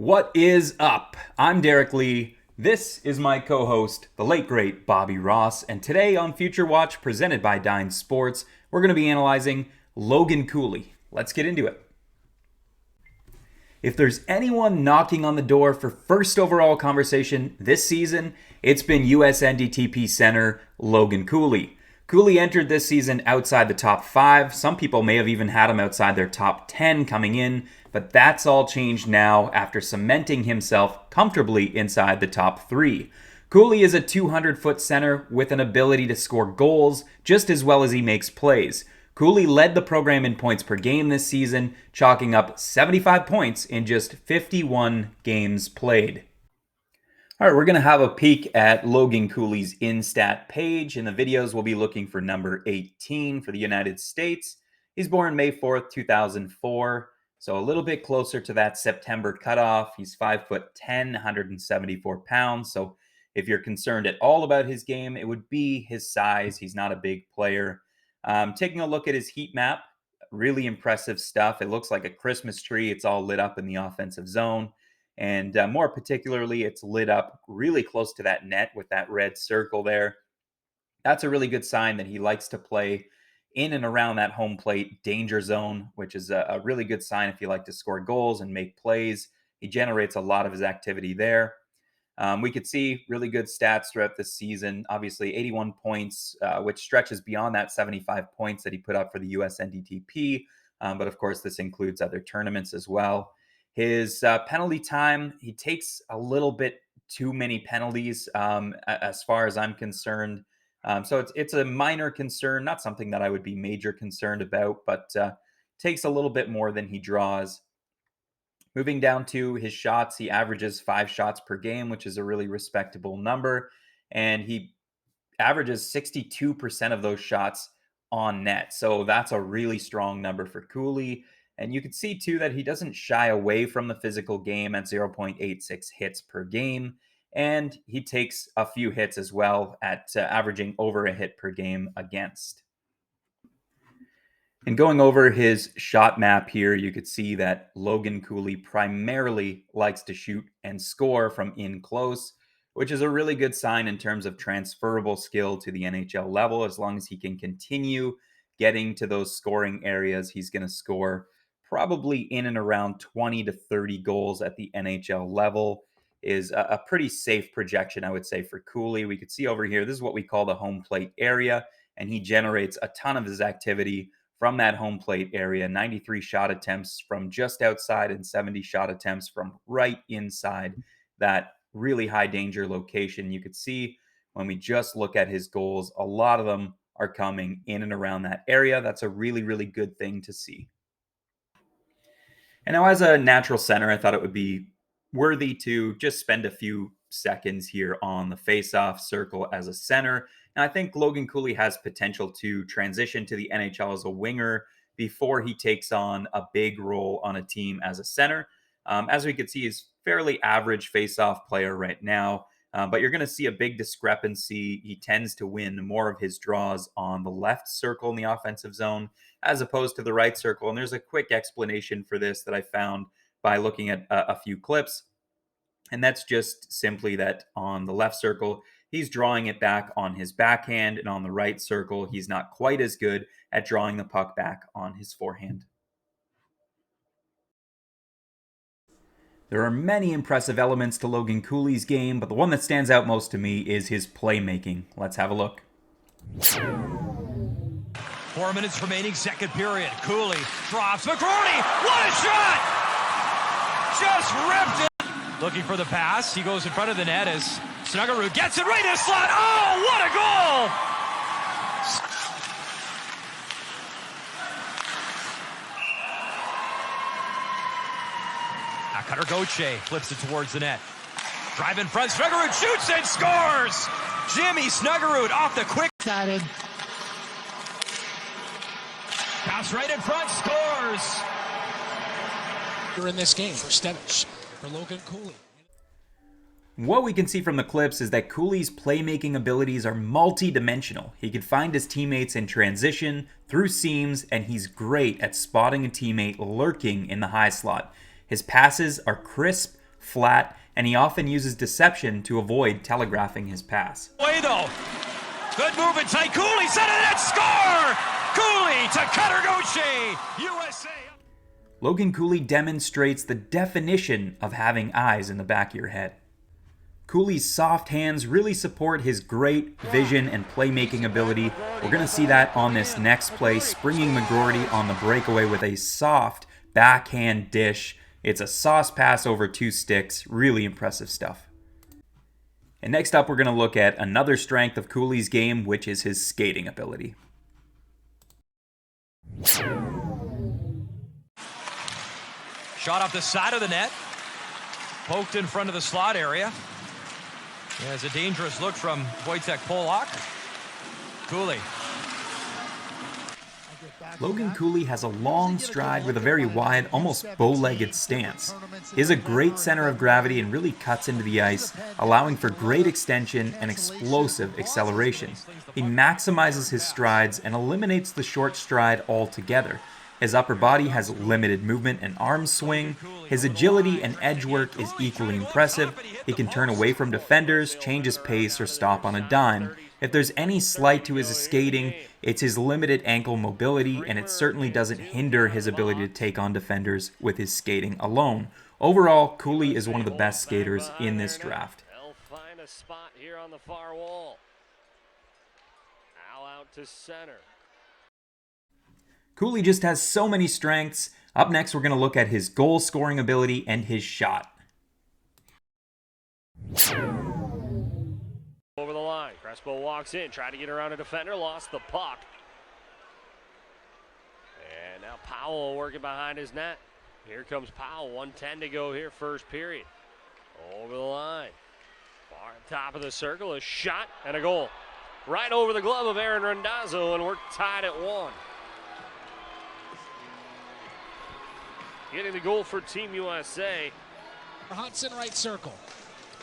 What is up? I'm Derek Lee. This is my co-host, the late great Bobby Ross, and today on Future Watch, presented by Dine Sports, we're going to be analyzing Logan Cooley. Let's get into it. If there's anyone knocking on the door for first overall conversation this season, it's been US NDTP center Logan Cooley. Cooley entered this season outside the top 5. Some people may have even had him outside their top 10 coming in, but that's all changed now after cementing himself comfortably inside the top 3. Cooley is a 200-foot center with an ability to score goals just as well as he makes plays. Cooley led the program in points per game this season, chalking up 75 points in just 51 games played. All right, we're going to have a peek at Logan Cooley's InStat page. In the videos, we'll be looking for number 18 for the United States. He's born May 4th, 2004, so a little bit closer to that September cutoff. He's 5'10", 174 pounds, so if you're concerned at all about his game, it would be his size. He's not a big player. Taking a look at his heat map, really impressive stuff. It looks like a Christmas tree. It's all lit up in the offensive zone. And more particularly, it's lit up really close to that net with that red circle there. That's a really good sign that he likes to play in and around that home plate danger zone, which is a really good sign if you like to score goals and make plays. He generates a lot of his activity there. We could see really good stats throughout this season. Obviously, 81 points, which stretches beyond that 75 points that he put up for the US NDTP. But of course, this includes other tournaments as well. His penalty time, he takes a little bit too many penalties as far as I'm concerned. So it's a minor concern, not something that I would be major concerned about, but takes a little bit more than he draws. Moving down to his shots, he averages 5 shots per game, which is a really respectable number. And he averages 62% of those shots on net. So that's a really strong number for Cooley. And you can see, too, that he doesn't shy away from the physical game at 0.86 hits per game. And he takes a few hits as well at averaging over a hit per game against. And going over his shot map here, you could see that Logan Cooley primarily likes to shoot and score from in close, which is a really good sign in terms of transferable skill to the NHL level. As long as he can continue getting to those scoring areas, he's going to score probably in and around 20 to 30 goals at the NHL level. Is a pretty safe projection, I would say, for Cooley. We could see over here, this is what we call the home plate area, and he generates a ton of his activity from that home plate area. 93 shot attempts from just outside and 70 shot attempts from right inside that really high danger location. You could see when we just look at his goals, a lot of them are coming in and around that area. That's a really, really good thing to see. And now, as a natural center, I thought it would be worthy to just spend a few seconds here on the faceoff circle as a center. And I think Logan Cooley has potential to transition to the NHL as a winger before he takes on a big role on a team as a center. As we can see, he's fairly average faceoff player right now, but you're going to see a big discrepancy. He tends to win more of his draws on the left circle in the offensive zone as opposed to the right circle. And there's a quick explanation for this that I found by looking at a few clips. And that's just simply that on the left circle, he's drawing it back on his backhand, and on the right circle, he's not quite as good at drawing the puck back on his forehand. There are many impressive elements to Logan Cooley's game, but the one that stands out most to me is his playmaking. Let's have a look. 4 minutes remaining, second period. Cooley drops. McCrory, what a shot! Just ripped it. Looking for the pass. He goes in front of the net as Snuggerud gets it right in the slot. Oh, what a goal! Cutter Gauthier flips it towards the net. Drive in front. Snuggerud shoots and scores! Jimmy Snuggerud off the quick. Excited. Pass right in front, scores! You're in this game for Stenich, for Logan Cooley. What we can see from the clips is that Cooley's playmaking abilities are multi-dimensional. He can find his teammates in transition, through seams, and he's great at spotting a teammate lurking in the high slot. His passes are crisp, flat, and he often uses deception to avoid telegraphing his pass. Way though. Good move inside. Cooley set it and score! Cooley to Cutter Gaucher, USA. Logan Cooley demonstrates the definition of having eyes in the back of your head. Cooley's soft hands really support his great vision and playmaking ability. We're going to see that on this next play, springing McGroarty on the breakaway with a soft backhand dish. It's a sauce pass over 2 sticks. Really impressive stuff. And next up, we're going to look at another strength of Cooley's game, which is his skating ability. Shot off the side of the net. Poked in front of the slot area. There's a dangerous look from Wojtek Polak. Cooley. Logan Cooley has a long stride with a very wide, almost bow-legged stance. He is a great center of gravity and really cuts into the ice, allowing for great extension and explosive acceleration. He maximizes his strides and eliminates the short stride altogether. His upper body has limited movement and arm swing. His agility and edge work is equally impressive. He can turn away from defenders, change his pace, or stop on a dime. If there's any slight to his skating, it's his limited ankle mobility, and it certainly doesn't hinder his ability to take on defenders with his skating alone. Overall, Cooley is one of the best skaters in this draft. They'll find a spot here on the far wall. Now out to center. Cooley just has so many strengths. Up next, we're going to look at his goal scoring ability and his shot. Over the line, Crespo walks in, tried to get around a defender, lost the puck. And now Powell working behind his net. Here comes Powell, 1:10 to go here, first period. Over the line, far top of the circle, a shot and a goal. Right over the glove of Aaron Randazzo, and we're tied at 1. Getting the goal for Team USA. Hudson right circle.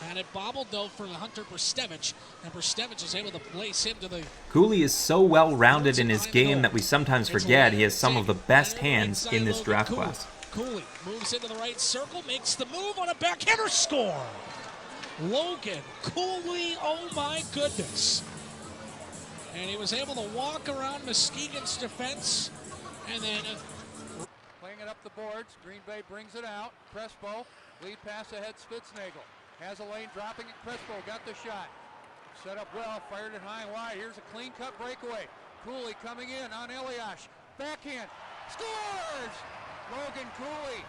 And it bobbled though for Hunter Brstevich. And Brstevich is able to place him to the... Cooley is so well-rounded in his game that we sometimes forget he has some of the best hands in this draft class. Cooley moves into the right circle, makes the move on a backhander, score! Logan Cooley, oh my goodness. And he was able to walk around Muskegon's defense and then... Playing it up the boards, Green Bay brings it out. Crespo, lead pass ahead, Spitznagel. Has a lane dropping it, Crespo got the shot. Set up well, fired it high and wide. Here's a clean cut breakaway. Cooley coming in on Eliash. Backhand, scores! Logan Cooley.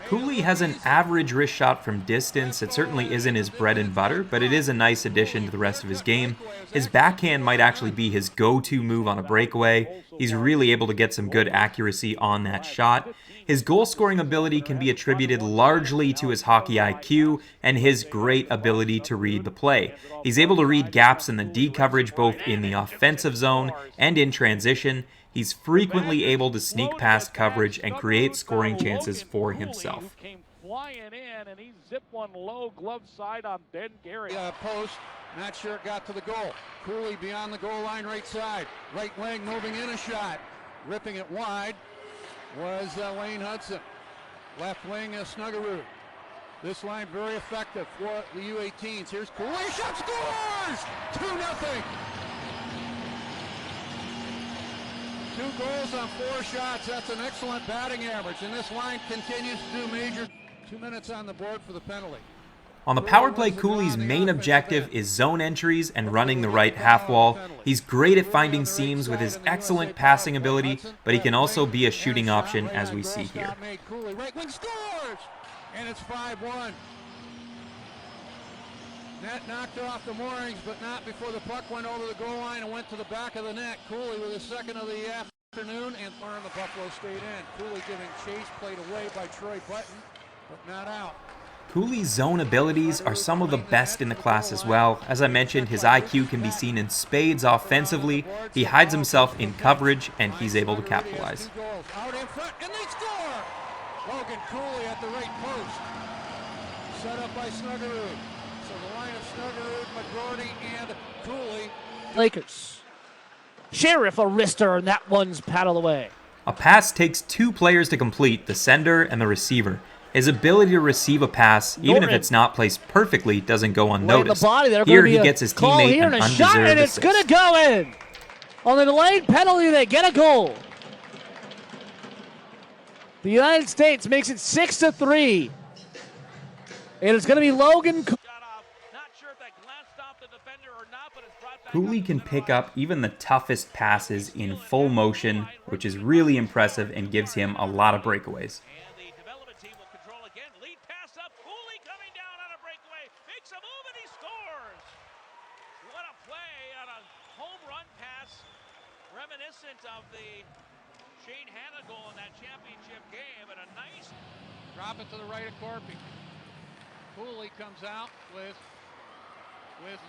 Cooley has an average wrist shot from distance. It certainly isn't his bread and butter, but it is a nice addition to the rest of his game. His backhand might actually be his go-to move on a breakaway. He's really able to get some good accuracy on that shot. His goal-scoring ability can be attributed largely to his hockey IQ and his great ability to read the play. He's able to read gaps in the D coverage both in the offensive zone and in transition. He's frequently able to sneak past coverage and create scoring chances for himself. Came flying in, and he zipped one low, glove side on Ben Gary. Post, not sure it got to the goal. Cooley beyond the goal line, right side. Right wing moving in a shot. Ripping it wide was Wayne Hudson. Left wing, Snuggerud. This line very effective for the U18s. Here's Cooley, shot, scores! 2-0. 2 goals on 4 shots. That's an excellent batting average. And this line continues to do major. 2 minutes on the board for the penalty. On the power play, Cooley's main objective is zone entries and running the right half wall. He's great at finding seams with his excellent passing ability, but he can also be a shooting option, as we see here. Cooley, right wing, scores! And it's 5-1. Net knocked off the moorings, but not before the puck went over the goal line and went to the back of the net. Cooley with his second of the afternoon, and the Buffalo stayed in. Cooley giving chase, played away by Troy Button, but not out. Cooley's zone abilities are some of the best in the class as well. As I mentioned, his IQ can be seen in spades offensively. He hides himself in coverage, and he's able to capitalize. Out in front, and they score! Logan Cooley at the right post. Set up by Snuggerud. So the line of Snuggerud, McGroarty, and Cooley. Lakers. Sheriff a wrister, and that one's paddled away. A pass takes 2 players to complete, the sender and the receiver. His ability to receive a pass, even if it's not placed perfectly, doesn't go unnoticed. Here he gets his teammate an undeserved shot, and it's assist. going to go in. On the delayed penalty, they get a goal. The United States makes it 6-3. And it's going to be Logan Cooley. Cooley can pick up even the toughest passes in full motion, which is really impressive and gives him a lot of breakaways. And the development team will control again. Lead pass up. Cooley coming down on a breakaway. Makes a move and he scores. What a play on a home run pass. Reminiscent of the Shane Hanna goal in that championship game. And a nice... Drop it to the right of Corpy. Cooley comes out with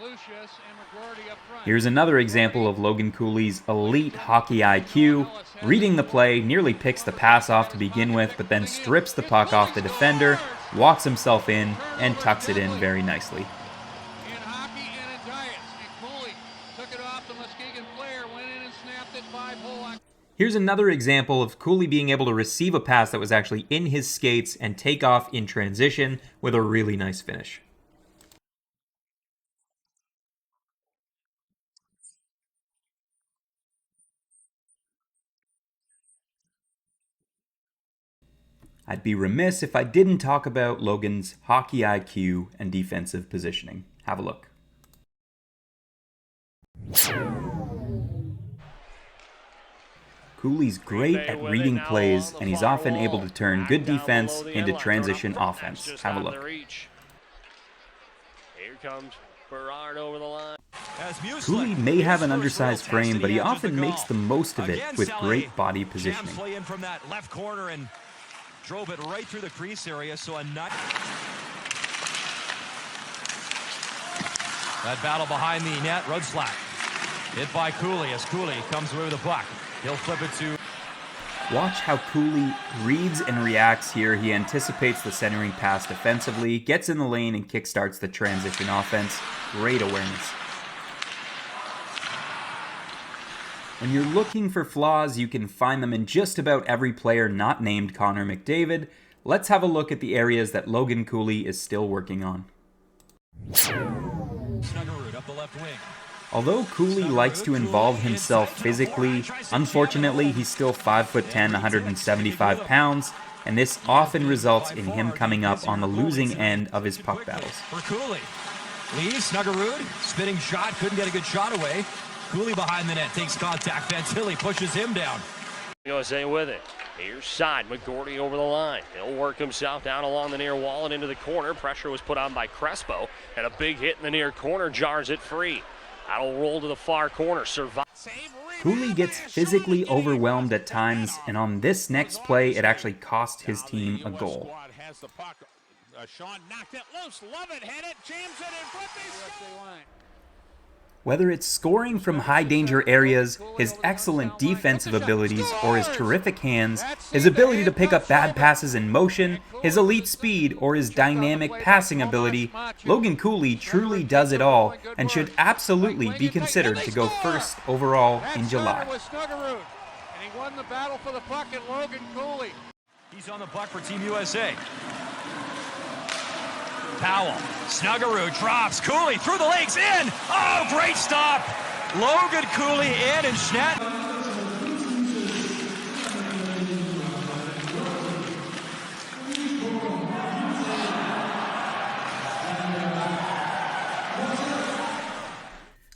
Lucius and McGroarty up front. Here's another example of Logan Cooley's elite hockey IQ. Reading the play, nearly picks the pass off to begin with, but then strips the puck off the defender, walks himself in, and tucks it in very nicely. In hockey and in diets. And Cooley took it off the Muskegon player, went in and snapped it 5-hole. Here's another example of Cooley being able to receive a pass that was actually in his skates and take off in transition with a really nice finish. I'd be remiss if I didn't talk about Logan's hockey IQ and defensive positioning. Have a look. Cooley's great at reading plays, and he's often able to turn good defense into transition offense. Have a look. Here comes Berard over the line. Cooley may have an undersized frame, but he often makes the most of it with great body positioning. Play in from that left corner and drove it right through the crease area, so a nut. That battle behind the net, Rudslack. Hit by Cooley as Cooley comes away with the puck. He'll flip it to... Watch how Cooley reads and reacts here. He anticipates the centering pass defensively, gets in the lane, and kickstarts the transition offense. Great awareness. When you're looking for flaws, you can find them in just about every player not named Connor McDavid. Let's have a look at the areas that Logan Cooley is still working on. Snuggerud up the left wing. Although Cooley likes to involve himself physically, unfortunately he's still 5'10", 175 pounds, and this often results in him coming up on the losing end of his puck battles. For Cooley. Lee, Snuggerud, spinning shot, couldn't get a good shot away. Cooley behind the net, takes contact, Fantilli pushes him down. USA with it. Here's side, McGroarty over the line. He'll work himself down along the near wall and into the corner. Pressure was put on by Crespo, and a big hit in the near corner jars it free. That'll roll to the far corner. Survive. Cooley gets physically overwhelmed at times, and on this next play, it actually cost his team a goal. Sean knocked it loose. Love it. Hit it. Jams it in front. Whether it's scoring from high-danger areas, his excellent defensive abilities, or his terrific hands, his ability to pick up bad passes in motion, his elite speed, or his dynamic passing ability, Logan Cooley truly does it all and should absolutely be considered to go first overall in July. And he won the battle for the puck at Logan Cooley. He's on the puck for Team USA. Powell, Snuggerud drops, Cooley through the legs, in! Oh, great stop! Logan Cooley in and Schnatt.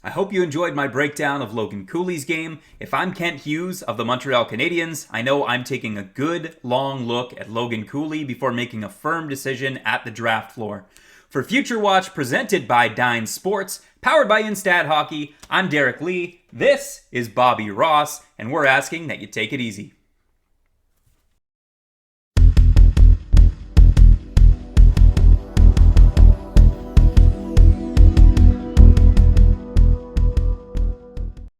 I hope you enjoyed my breakdown of Logan Cooley's game. If I'm Kent Hughes of the Montreal Canadiens, I know I'm taking a good, long look at Logan Cooley before making a firm decision at the draft floor. For Future Watch, presented by Dine Sports, powered by InStat Hockey, I'm Derek Lee, this is Bobby Ross, and we're asking that you take it easy.